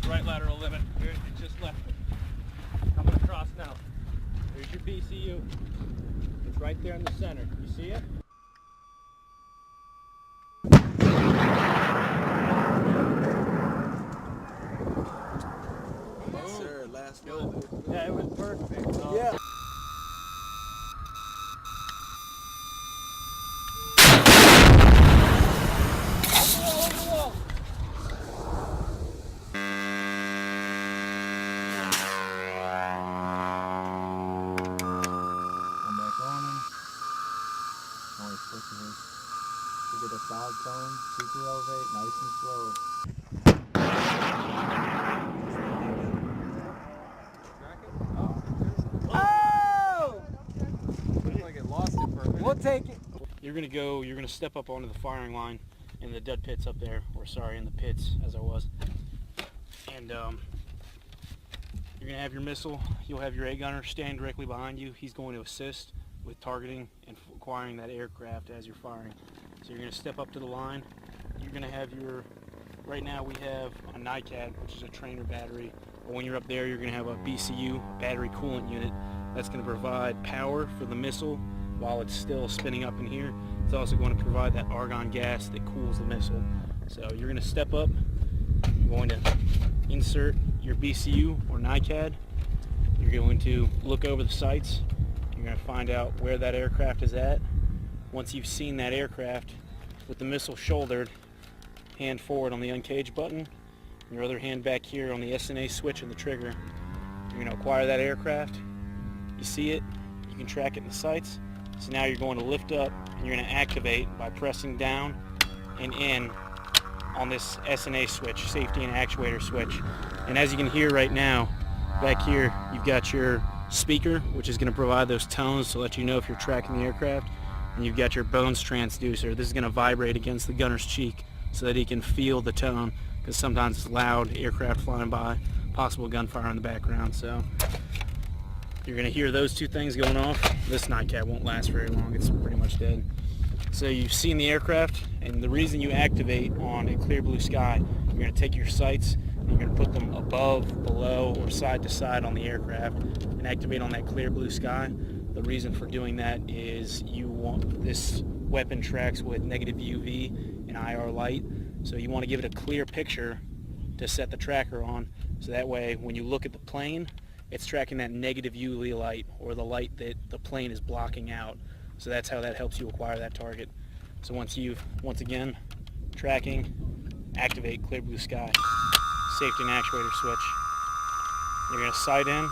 That's right lateral limit. Here, it just left it. Coming across now. There's your BCU. It's right there in the center. You see it? Yes, sir. Last one. Yeah, it was perfect. So. Yeah. To get a solid tone, super elevate, nice and slow. Oh! Looks like it lost it for a minute. We'll take it. You're gonna step up onto the firing line in the dead pits up there, or sorry, in the pits as I was. And you're gonna have your missile. You'll have your A gunner stand directly behind you. He's going to assist with targeting and acquiring that aircraft as you're firing. So you're going to step up to the line. You're going to have your, right now we have a NICAD, which is a trainer battery. But when you're up there, you're going to have a BCU, a battery coolant unit, that's going to provide power for the missile while it's still spinning up in here. It's also going to provide that argon gas that cools the missile. So you're going to step up, you're going to insert your BCU or NICAD. You're going to look over the sights. You're going to find out where that aircraft is at. Once you've seen that aircraft, with the missile shouldered, hand forward on the uncage button, your other hand back here on the SNA switch and the trigger. You're going to acquire that aircraft. You see it, you can track it in the sights. So now you're going to lift up and you're going to activate by pressing down and in on this SNA switch, safety and actuator switch. And as you can hear right now, back here you've got your speaker, which is going to provide those tones to let you know if you're tracking the aircraft, and you've got your bones transducer. This is going to vibrate against the gunner's cheek so that he can feel the tone, because sometimes it's loud, aircraft flying by, possible gunfire in the background. So you're going to hear those two things going off. This NICAD won't last very long, it's pretty much dead. So you've seen the aircraft, and the reason you activate on a clear blue sky, you're going to take your sights and you're going to put them above, below, or side to side on the aircraft and activate on that clear blue sky. The reason for doing that is you want this weapon tracks with negative UV and IR light, so you want to give it a clear picture to set the tracker on, so that way when you look at the plane, it's tracking that negative UV light, or the light that the plane is blocking out. So that's how that helps you acquire that target. So once again, tracking, activate clear blue sky, safety and actuator switch. You're going to sight in,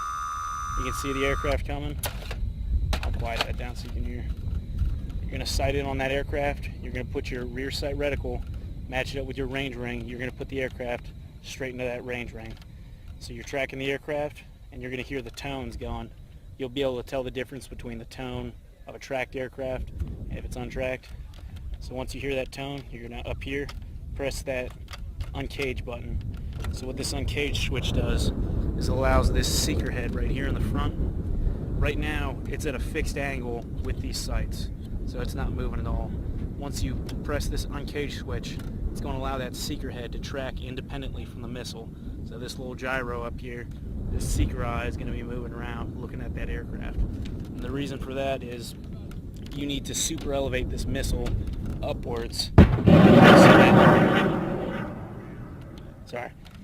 you can see the aircraft coming. I'll quiet that down so you can hear. You're going to sight in on that aircraft, you're going to put your rear sight reticle, match it up with your range ring, you're going to put the aircraft straight into that range ring. So you're tracking the aircraft and you're going to hear the tones going. You'll be able to tell the difference between the tone of a tracked aircraft and if it's untracked. So once you hear that tone, you're going to up here press that uncage button. So what this uncage switch does is allows this seeker head right here in the front. Right now it's at a fixed angle with these sights, so it's not moving at all. Once you press this uncage switch, it's going to allow that seeker head to track independently from the missile. So this little gyro up here, this seeker eye is going to be moving around looking at that aircraft. And the reason for that is you need to super elevate this missile upwards.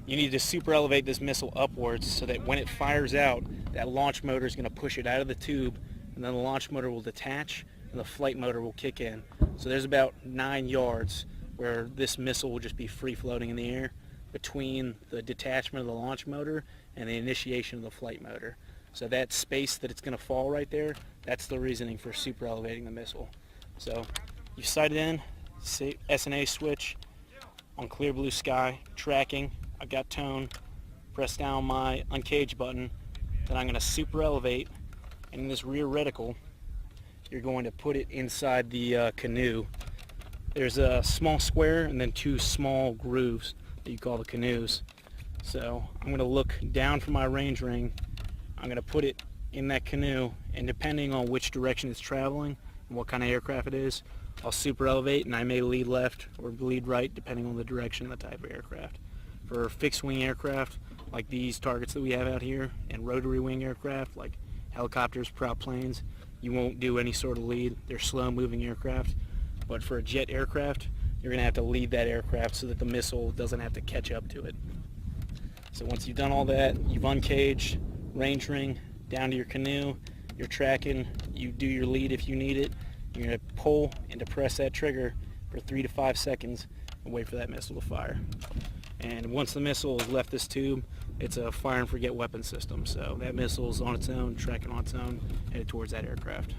You need to super elevate this missile upwards so that when it fires out, that launch motor is going to push it out of the tube, and then the launch motor will detach and the flight motor will kick in. So there's about 9 yards where this missile will just be free floating in the air between the detachment of the launch motor and the initiation of the flight motor. So that space that it's going to fall right there, that's the reasoning for super elevating the missile. So you sight it in, SNA switch on clear blue sky, tracking, I've got tone, press down my uncage button, then I'm going to super elevate, and in this rear reticle, you're going to put it inside the canoe. There's a small square and then 2 small grooves that you call the canoes. So I'm going to look down from my range ring, I'm going to put it in that canoe, and depending on which direction it's traveling and what kind of aircraft it is, I'll super elevate and I may lead left or lead right depending on the direction and the type of aircraft. For fixed wing aircraft like these targets that we have out here, and rotary wing aircraft like helicopters, prop planes, you won't do any sort of lead. They're slow moving aircraft. But for a jet aircraft, you're going to have to lead that aircraft so that the missile doesn't have to catch up to it. So once you've done all that, you've uncaged, range ring, down to your canoe, you're tracking, you do your lead if you need it. You're going to pull and depress that trigger for 3 to 5 seconds and wait for that missile to fire. And once the missile has left this tube, it's a fire and forget weapon system. So that missile is on its own, tracking on its own, headed towards that aircraft.